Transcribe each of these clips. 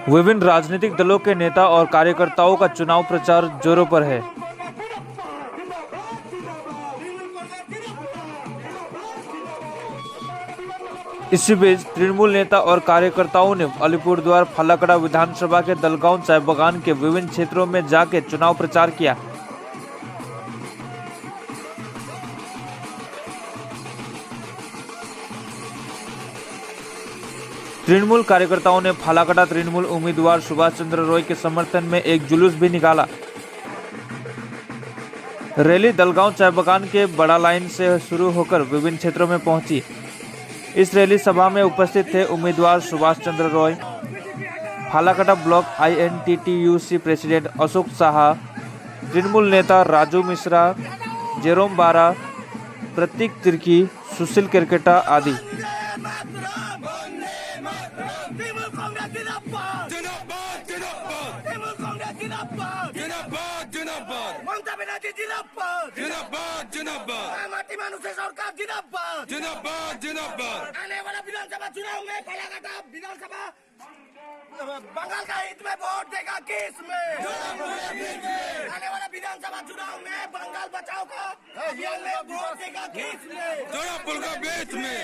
विभिन्न राजनीतिक दलों के नेता और कार्यकर्ताओं का चुनाव प्रचार जोरों पर है। इसी बीच तृणमूल नेता और कार्यकर्ताओं ने अलीपुरद्वार फालाकड़ा विधानसभा के दलगांव चाय बागान के विभिन्न क्षेत्रों में जाकर चुनाव प्रचार किया। तृणमूल कार्यकर्ताओं ने फालाकड़ा तृणमूल उम्मीदवार सुभाष चंद्र रॉय के समर्थन में एक जुलूस भी निकाला। रैली दलगांव चाय बागान के बड़ा लाइन से शुरू होकर विभिन्न क्षेत्रों में पहुंची। इस रैली सभा में उपस्थित थे उम्मीदवार Subhash Chandra Roy, Falakata block INTTUC president Ashok Saha, Trinamool नेता राजू मिश्रा, जेरोम बारा, प्रतीक तिर्की, सुशील केरकेटा आदि। आने वाला विधानसभा चुनाव में फालाकड़ा विधानसभा बंगाल का हित में वोट देगा किसमें? आने वाला विधानसभा चुनाव में बंगाल बचाओ का वोट देगा किसमें? जोड़ापुर का बीच में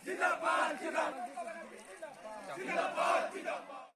जिंदाबाद जिंदाबाद जिंदाबाद जिंदाबाद